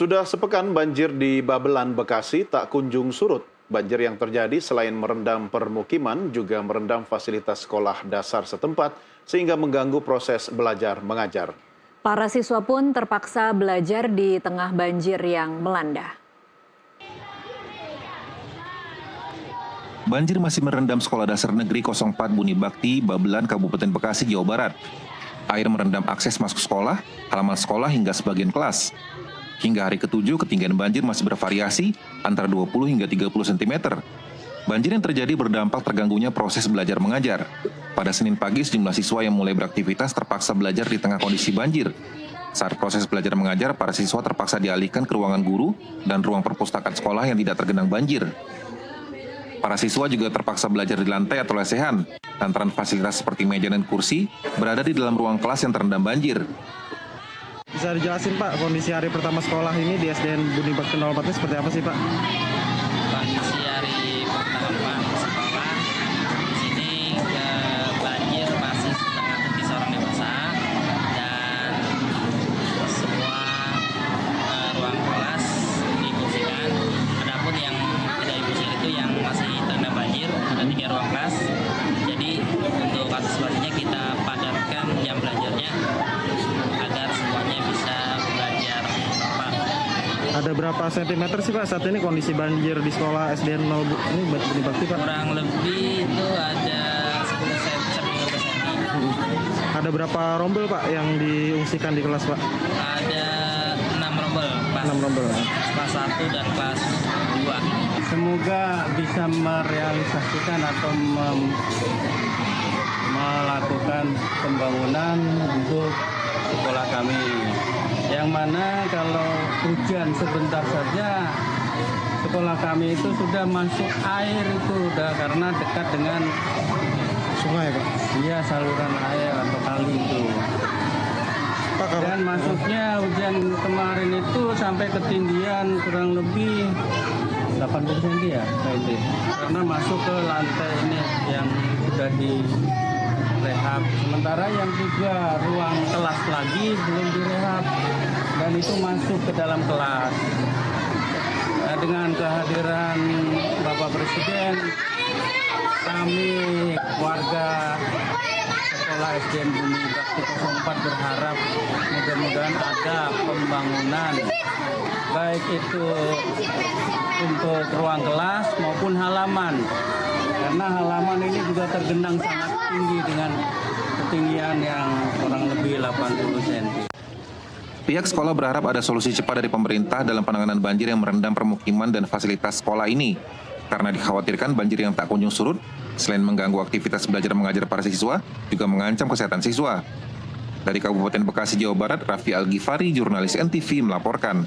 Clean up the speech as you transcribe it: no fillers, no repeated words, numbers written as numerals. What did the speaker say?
Sudah sepekan banjir di Babelan, Bekasi tak kunjung surut. Banjir yang terjadi selain merendam permukiman juga merendam fasilitas sekolah dasar setempat sehingga mengganggu proses belajar mengajar. Para siswa pun terpaksa belajar di tengah banjir yang melanda. Banjir masih merendam Sekolah Dasar Negeri 04 Buni Bakti, Babelan, Kabupaten Bekasi, Jawa Barat. Air merendam akses masuk sekolah, halaman sekolah hingga sebagian kelas. Hingga hari ke-7, ketinggian banjir masih bervariasi antara 20 hingga 30 cm. Banjir yang terjadi berdampak terganggunya proses belajar mengajar. Pada Senin pagi, sejumlah siswa yang mulai beraktivitas terpaksa belajar di tengah kondisi banjir. Saat proses belajar mengajar, para siswa terpaksa dialihkan ke ruangan guru dan ruang perpustakaan sekolah yang tidak tergenang banjir. Para siswa juga terpaksa belajar di lantai atau lesehan, lantaran fasilitas seperti meja dan kursi berada di dalam ruang kelas yang terendam banjir. Bisa dijelasin Pak, kondisi hari pertama sekolah ini di SDN Buni Bakti 04 ini seperti apa sih Pak? Kondisi hari pertama sekolah di sini banjir masih setengah tepi seorang dewasa dan semua ruang kelas difungsikan. Adapun yang tidak difungsikan itu yang masih terendam banjir, ada 3 ruang kelas. Jadi untuk antisipasinya kita padatkan jam belajarnya agar semuanya bisa belajar normal. Ada berapa sentimeter sih Pak saat ini kondisi banjir di sekolah SDN 0 ini Buni Bakti Pak? Kurang lebih itu ada 10 cm. Ada berapa rombel Pak yang diungsikan di kelas Pak? Ada 6 rombel, 6 rombel. kelas 1 dan kelas 2. Semoga bisa merealisasikan atau melakukan pembangunan untuk sekolah kami. Yang mana kalau hujan sebentar saja sekolah kami itu sudah masuk air itu udah karena dekat dengan Sungai Pak? iya saluran air atau kali itu. Pak, kalau Dan masuknya hujan kemarin itu sampai ketinggian kurang lebih 80 cm ya Pak Edi. Karena masuk ke lantai ini yang sudah direhab. Sementara yang 3 ruang kelas lagi belum direhab dan itu masuk ke dalam kelas. Nah, dengan kehadiran Bapak Presiden, kami warga sekolah SDN Buni Bakti 04 berharap mudah-mudahan ada pembangunan baik itu untuk ruang kelas maupun halaman, karena halaman ini juga tergenang sangat tinggi dengan ketinggian yang kurang lebih 80 cm. Pihak sekolah berharap ada solusi cepat dari pemerintah dalam penanganan banjir yang merendam permukiman dan fasilitas sekolah ini. Karena dikhawatirkan banjir yang tak kunjung surut, selain mengganggu aktivitas belajar mengajar para siswa, juga mengancam kesehatan siswa. Dari Kabupaten Bekasi, Jawa Barat, Raffi Al-Ghifari, jurnalis NTV melaporkan.